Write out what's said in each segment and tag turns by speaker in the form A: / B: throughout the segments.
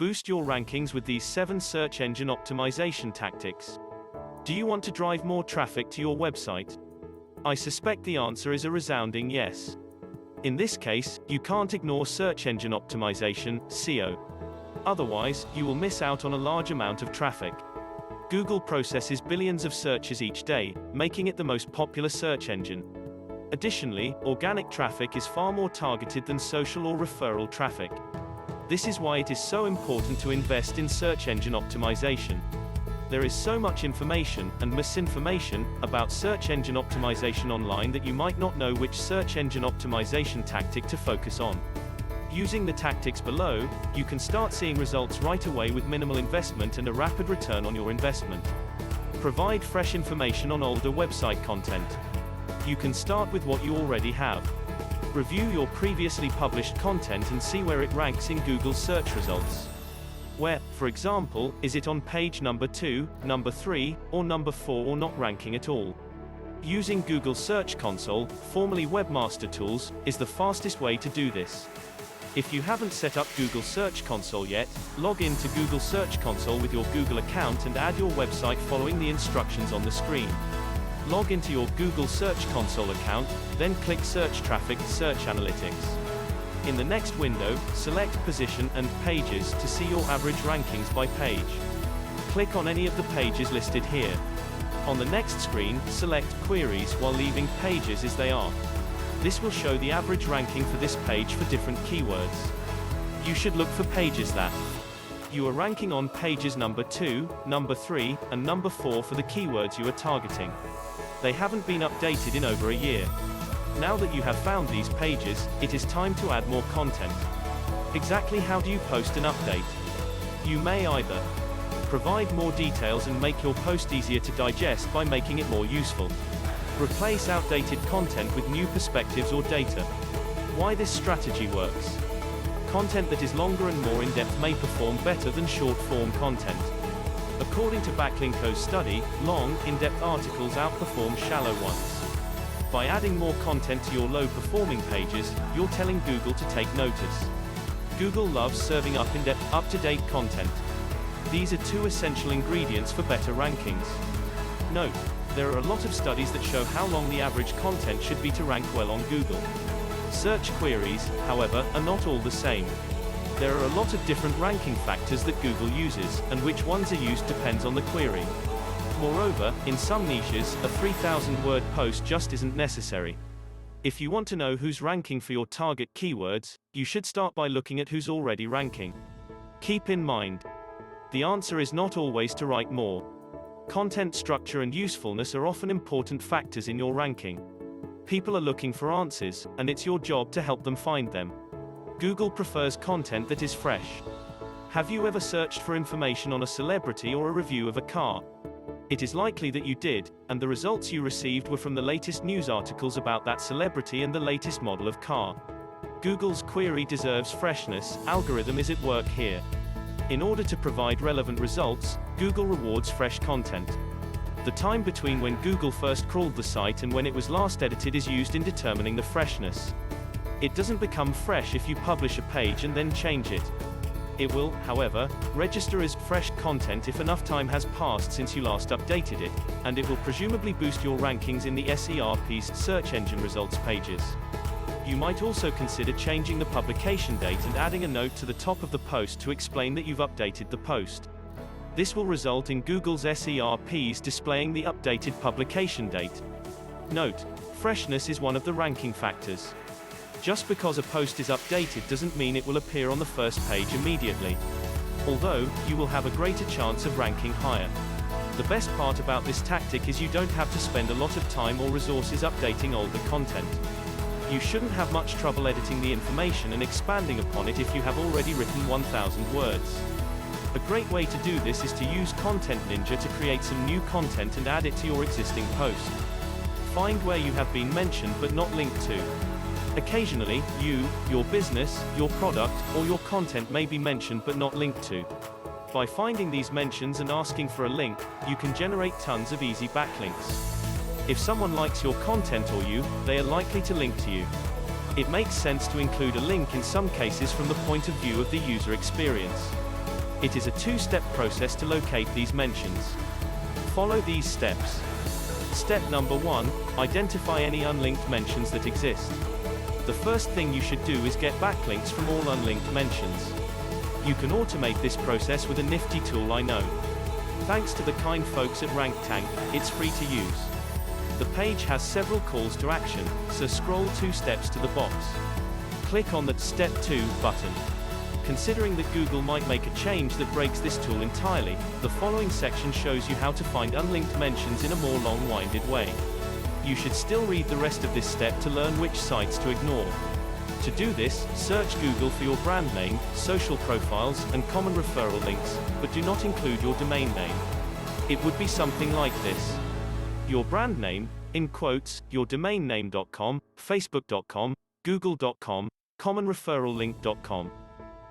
A: Boost your rankings with these 7 search engine optimization tactics. Do you want to drive more traffic to your website? I suspect the answer is a resounding yes. In this case, you can't ignore search engine optimization, SEO. Otherwise, you will miss out on a large amount of traffic. Google processes billions of searches each day, making it the most popular search engine. Additionally, organic traffic is far more targeted than social or referral traffic. This is why it is so important to invest in search engine optimization. There is so much information and misinformation about search engine optimization online that you might not know which search engine optimization tactic to focus on. Using the tactics below, you can start seeing results right away with minimal investment and a rapid return on your investment. Provide fresh information on older website content. You can start with what you already have. Review your previously published content and see where it ranks in Google search results. Where, for example, is it on page number 2, number 3, or number 4 or not ranking at all? Using Google Search Console, formerly Webmaster Tools, is the fastest way to do this. If you haven't set up Google Search Console yet, log in to Google Search Console with your Google account and add your website following the instructions on the screen. Log into your Google Search Console account, then click Search Traffic, Search Analytics. In the next window, select Position and Pages to see your average rankings by page. Click on any of the pages listed here. On the next screen, select Queries while leaving Pages as they are. This will show the average ranking for this page for different keywords. You should look for pages that you are ranking on pages number 2, number 3, and number 4 for the keywords you are targeting. They haven't been updated in over a year. Now that you have found these pages, it is time to add more content. Exactly how do you post an update? You may either provide more details and make your post easier to digest by making it more useful. Replace outdated content with new perspectives or data. Why this strategy works. Content that is longer and more in-depth may perform better than short-form content. According to Backlinko's study, long, in-depth articles outperform shallow ones. By adding more content to your low-performing pages, you're telling Google to take notice. Google loves serving up in-depth, up-to-date content. These are 2 essential ingredients for better rankings. Note, there are a lot of studies that show how long the average content should be to rank well on Google. Search queries, however, are not all the same. There are a lot of different ranking factors that Google uses, and which ones are used depends on the query. Moreover, in some niches, a 3,000-word post just isn't necessary. If you want to know who's ranking for your target keywords, you should start by looking at who's already ranking. Keep in mind, the answer is not always to write more. Content structure and usefulness are often important factors in your ranking. People are looking for answers, and it's your job to help them find them. Google prefers content that is fresh. Have you ever searched for information on a celebrity or a review of a car? It is likely that you did, and the results you received were from the latest news articles about that celebrity and the latest model of car. Google's query deserves freshness, algorithm is at work here. In order to provide relevant results, Google rewards fresh content. The time between when Google first crawled the site and when it was last edited is used in determining the freshness. It doesn't become fresh if you publish a page and then change it. It will, however, register as fresh content if enough time has passed since you last updated it, and it will presumably boost your rankings in the SERP's search engine results pages. You might also consider changing the publication date and adding a note to the top of the post to explain that you've updated the post. This will result in Google's SERPs displaying the updated publication date. Note, freshness is one of the ranking factors. Just because a post is updated doesn't mean it will appear on the first page immediately. Although, you will have a greater chance of ranking higher. The best part about this tactic is you don't have to spend a lot of time or resources updating older content. You shouldn't have much trouble editing the information and expanding upon it if you have already written 1,000 words. A great way to do this is to use Content Ninja to create some new content and add it to your existing post. Find where you have been mentioned but not linked to. Occasionally, you, your business, your product, or your content may be mentioned but not linked to. By finding these mentions and asking for a link, you can generate tons of easy backlinks. If someone likes your content or you, they are likely to link to you. It makes sense to include a link in some cases from the point of view of the user experience. It is a two-step process to locate these mentions. Follow these steps. Step number 1, identify any unlinked mentions that exist. The first thing you should do is get backlinks from all unlinked mentions. You can automate this process with a nifty tool I know. Thanks to the kind folks at RankTank, it's free to use. The page has several calls to action, so scroll 2 steps to the box. Click on the Step 2 button. Considering that Google might make a change that breaks this tool entirely, the following section shows you how to find unlinked mentions in a more long-winded way. You should still read the rest of this step to learn which sites to ignore. To do this, search Google for your brand name, social profiles, and common referral links, but do not include your domain name. It would be something like this. Your brand name, in quotes, yourdomainname.com, facebook.com, google.com, commonreferrallink.com.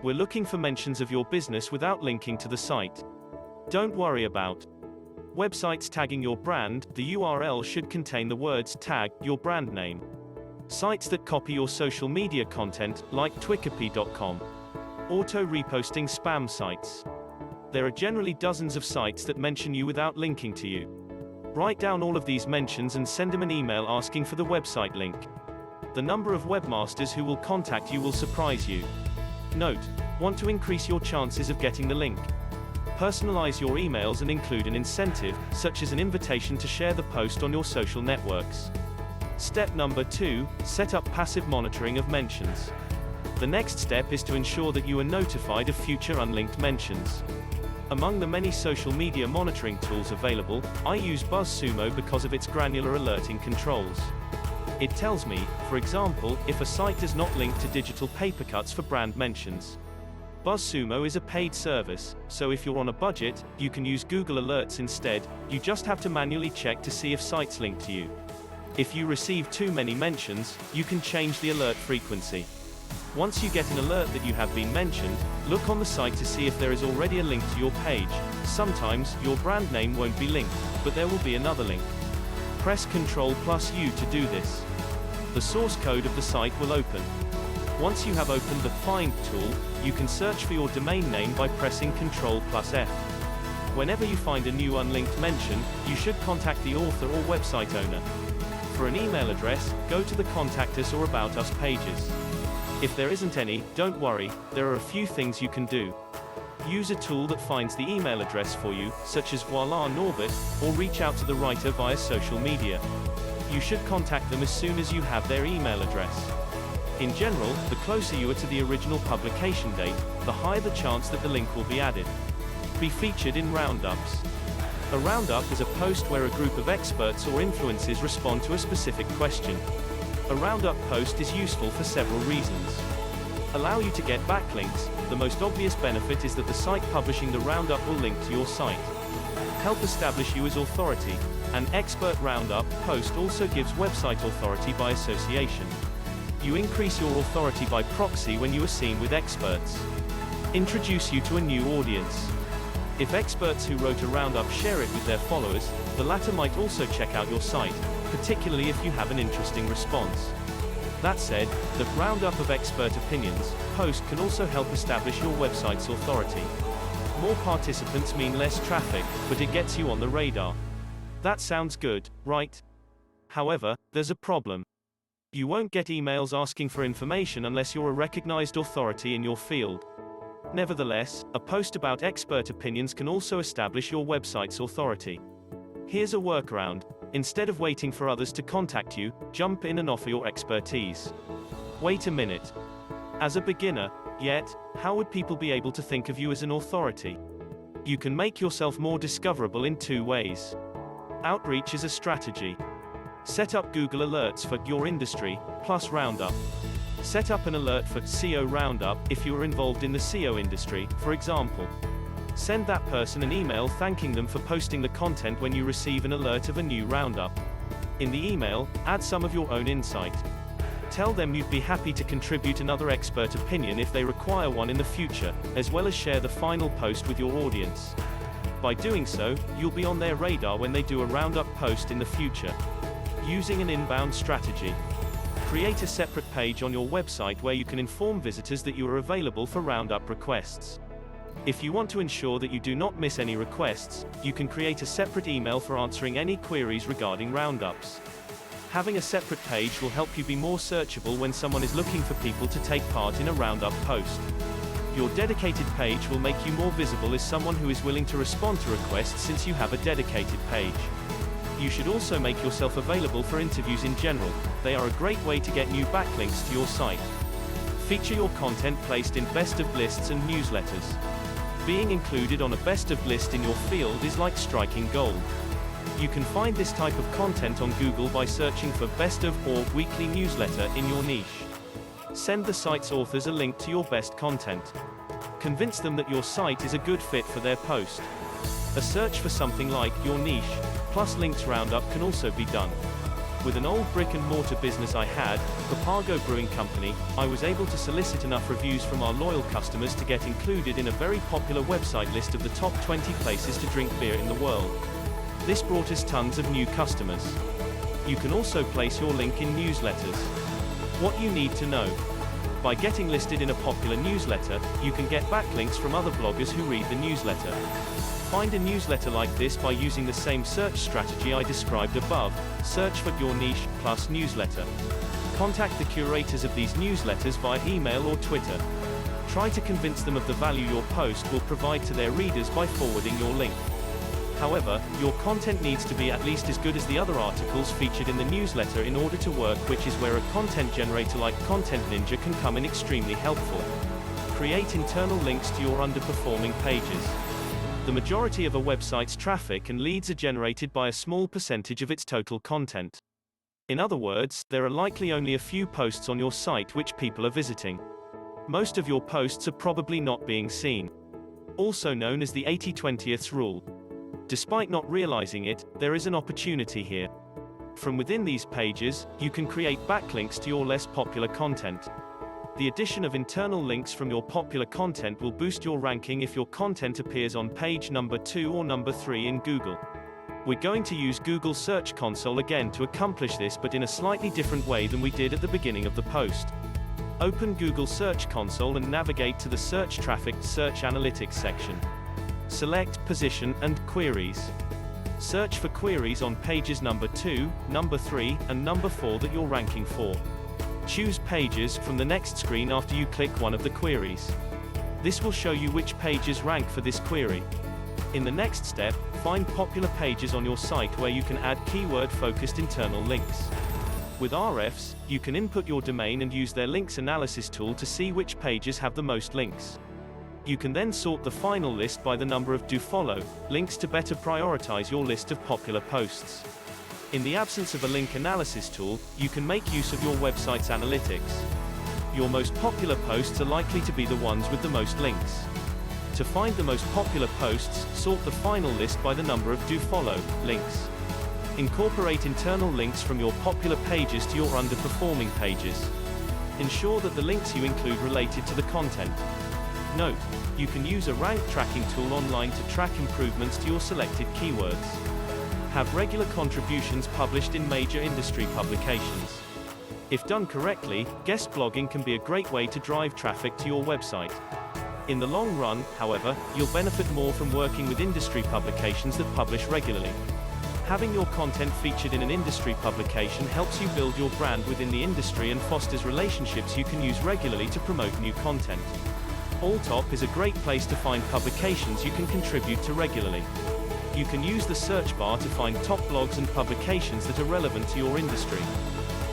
A: We're looking for mentions of your business without linking to the site. Don't worry about websites tagging your brand. The URL should contain the words tag your brand name. Sites that copy your social media content, like twickerpy.com. Auto-reposting spam sites. There are generally dozens of sites that mention you without linking to you. Write down all of these mentions and send them an email asking for the website link. The number of webmasters who will contact you will surprise you. Note: want to increase your chances of getting the link? Personalize your emails and include an incentive, such as an invitation to share the post on your social networks. Step number 2, set up passive monitoring of mentions. The next step is to ensure that you are notified of future unlinked mentions. Among the many social media monitoring tools available, I use BuzzSumo because of its granular alerting controls. It tells me, for example, if a site does not link to digital paper cuts for brand mentions. BuzzSumo is a paid service, so if you're on a budget, you can use Google Alerts instead. You just have to manually check to see if sites link to you. If you receive too many mentions, you can change the alert frequency. Once you get an alert that you have been mentioned, look on the site to see if there is already a link to your page. Sometimes, your brand name won't be linked, but there will be another link. Press Ctrl+U to do this. The source code of the site will open. Once you have opened the Find tool, you can search for your domain name by pressing Ctrl+F. Whenever you find a new unlinked mention, you should contact the author or website owner. For an email address, go to the Contact Us or About Us pages. If there isn't any, don't worry, there are a few things you can do. Use a tool that finds the email address for you, such as Voila Norbert, or reach out to the writer via social media. You should contact them as soon as you have their email address. In general, the closer you are to the original publication date, the higher the chance that the link will be added. Be featured in roundups. A roundup is a post where a group of experts or influencers respond to a specific question. A roundup post is useful for several reasons. Allow you to get backlinks. The most obvious benefit is that the site publishing the roundup will link to your site. Help establish you as authority. An expert roundup post also gives website authority by association. You increase your authority by proxy when you are seen with experts. Introduce you to a new audience. If experts who wrote a roundup share it with their followers, the latter might also check out your site, particularly if you have an interesting response. That said, the roundup of expert opinions post can also help establish your website's authority. More participants mean less traffic, but it gets you on the radar. That sounds good, right? However, there's a problem. You won't get emails asking for information unless you're a recognized authority in your field. Nevertheless, a post about expert opinions can also establish your website's authority. Here's a workaround. Instead of waiting for others to contact you, jump in and offer your expertise. Wait a minute. As a beginner, yet, how would people be able to think of you as an authority? You can make yourself more discoverable in 2 ways. Outreach is a strategy. Set up Google Alerts for your industry, plus Roundup. Set up an alert for SEO Roundup if you are involved in the SEO industry, for example. Send that person an email thanking them for posting the content when you receive an alert of a new roundup. In the email, add some of your own insight. Tell them you'd be happy to contribute another expert opinion if they require one in the future, as well as share the final post with your audience. By doing so, you'll be on their radar when they do a roundup post in the future. Using an inbound strategy. Create a separate page on your website where you can inform visitors that you are available for roundup requests. If you want to ensure that you do not miss any requests, you can create a separate email for answering any queries regarding roundups. Having a separate page will help you be more searchable when someone is looking for people to take part in a roundup post. Your dedicated page will make you more visible as someone who is willing to respond to requests since you have a dedicated page. You should also make yourself available for interviews in general. They are a great way to get new backlinks to your site. Feature your content placed in best of lists and newsletters. Being included on a best of list in your field is like striking gold. You can find this type of content on Google by searching for Best of or Weekly Newsletter in your niche. Send the site's authors a link to your best content. Convince them that your site is a good fit for their post. A search for something like your niche, plus links roundup can also be done. With an old brick-and-mortar business I had, Papago Brewing Company, I was able to solicit enough reviews from our loyal customers to get included in a very popular website list of the top 20 places to drink beer in the world. This brought us tons of new customers. You can also place your link in newsletters. What you need to know. By getting listed in a popular newsletter, you can get backlinks from other bloggers who read the newsletter. Find a newsletter like this by using the same search strategy I described above. Search for your niche, plus newsletter. Contact the curators of these newsletters via email or Twitter. Try to convince them of the value your post will provide to their readers by forwarding your link. However, your content needs to be at least as good as the other articles featured in the newsletter in order to work, which is where a content generator like Content Ninja can come in extremely helpful. Create internal links to your underperforming pages. The majority of a website's traffic and leads are generated by a small percentage of its total content. In other words, there are likely only a few posts on your site which people are visiting. Most of your posts are probably not being seen. Also known as the 80/20 rule. Despite not realizing it, there is an opportunity here. From within these pages, you can create backlinks to your less popular content. The addition of internal links from your popular content will boost your ranking if your content appears on page number 2 or number 3 in Google. We're going to use Google Search Console again to accomplish this, but in a slightly different way than we did at the beginning of the post. Open Google Search Console and navigate to the Search Traffic Search Analytics section. Select Position and Queries. Search for queries on pages number 2, number 3, and number 4 that you're ranking for. Choose Pages from the next screen after you click one of the queries. This will show you which pages rank for this query. In the next step, find popular pages on your site where you can add keyword-focused internal links. With RFs, you can input your domain and use their links analysis tool to see which pages have the most links. You can then sort the final list by the number of do-follow links to better prioritize your list of popular posts. In the absence of a link analysis tool, you can make use of your website's analytics. Your most popular posts are likely to be the ones with the most links. To find the most popular posts, sort the final list by the number of do-follow links. Incorporate internal links from your popular pages to your underperforming pages. Ensure that the links you include related to the content. Note, you can use a rank tracking tool online to track improvements to your selected keywords. Have regular contributions published in major industry publications. If done correctly, guest blogging can be a great way to drive traffic to your website. In the long run, however, you'll benefit more from working with industry publications that publish regularly. Having your content featured in an industry publication helps you build your brand within the industry and fosters relationships you can use regularly to promote new content. Alltop is a great place to find publications you can contribute to regularly. You can use the search bar to find top blogs and publications that are relevant to your industry.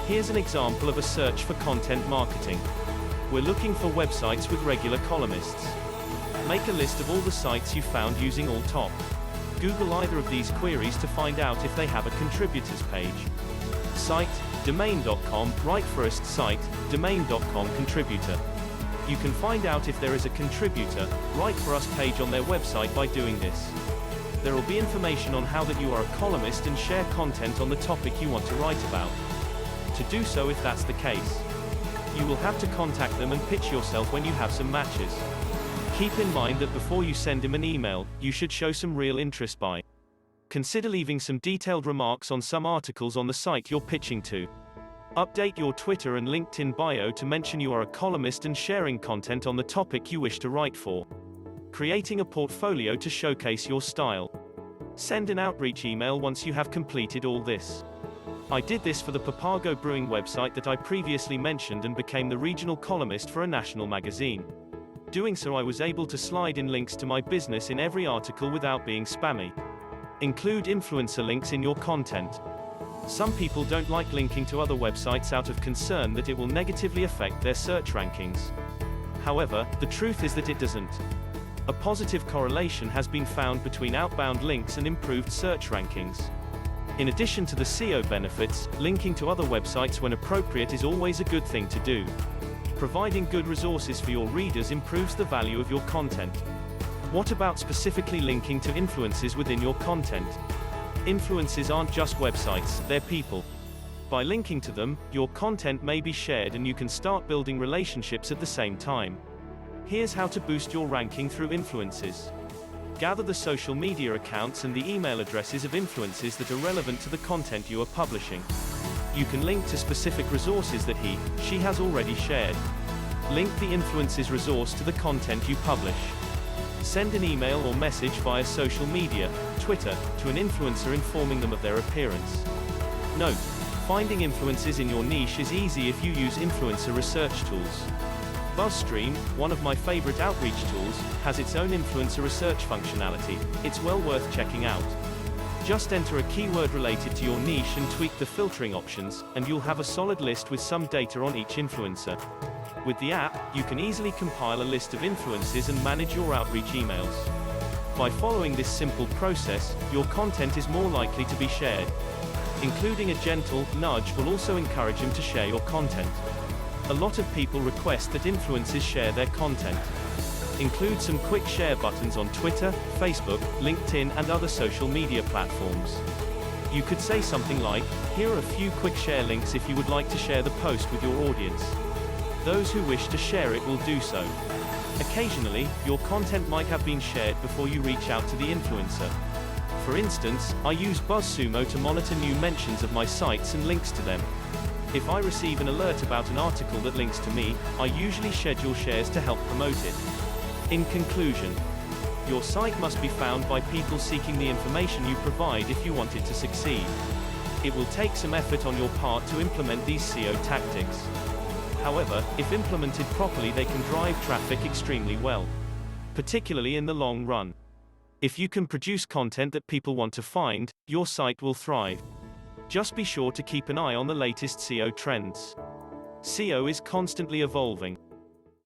A: Here's an example of a search for content marketing. We're looking for websites with regular columnists. Make a list of all the sites you found using Alltop. Google either of these queries to find out if they have a contributors page. Site, domain.com, right first site, domain.com contributor. You can find out if there is a contributor, Write For Us page on their website by doing this. There will be information on how that you are a columnist and share content on the topic you want to write about. To do so, if that's the case, you will have to contact them and pitch yourself when you have some matches. Keep in mind that before you send him an email, you should show some real interest by. Consider leaving some detailed remarks on some articles on the site you're pitching to. Update your Twitter and LinkedIn bio to mention you are a columnist and sharing content on the topic you wish to write for. Creating a portfolio to showcase your style. Send an outreach email once you have completed all this. I did this for the Papago Brewing website that I previously mentioned and became the regional columnist for a national magazine. Doing so, I was able to slide in links to my business in every article without being spammy. Include influencer links in your content. Some people don't like linking to other websites out of concern that it will negatively affect their search rankings. However, the truth is that it doesn't. A positive correlation has been found between outbound links and improved search rankings. In addition to the SEO benefits, linking to other websites when appropriate is always a good thing to do. Providing good resources for your readers improves the value of your content. What about specifically linking to influencers within your content? Influencers aren't just websites, they're people. By linking to them, your content may be shared and you can start building relationships at the same time. Here's how to boost your ranking through influencers. Gather the social media accounts and the email addresses of influencers that are relevant to the content you are publishing. You can link to specific resources that she has already shared. Link the influencer's resource to the content you publish. Send an email or message via social media, Twitter, to an influencer informing them of their appearance. Note: finding influencers in your niche is easy if you use influencer research tools. BuzzStream, one of my favorite outreach tools, has its own influencer research functionality. It's well worth checking out. Just enter a keyword related to your niche and tweak the filtering options, and you'll have a solid list with some data on each influencer. With the app, you can easily compile a list of influencers and manage your outreach emails. By following this simple process, your content is more likely to be shared. Including a gentle nudge will also encourage them to share your content. A lot of people request that influencers share their content. Include some quick share buttons on Twitter, Facebook, LinkedIn, and other social media platforms. You could say something like, "Here are a few quick share links if you would like to share the post with your audience." Those who wish to share it will do so. Occasionally, your content might have been shared before you reach out to the influencer. For instance, I use BuzzSumo to monitor new mentions of my sites and links to them. If I receive an alert about an article that links to me, I usually schedule shares to help promote it. In conclusion, your site must be found by people seeking the information you provide if you want it to succeed. It will take some effort on your part to implement these SEO tactics. However, if implemented properly, they can drive traffic extremely well, particularly in the long run. If you can produce content that people want to find, your site will thrive. Just be sure to keep an eye on the latest SEO trends. SEO is constantly evolving.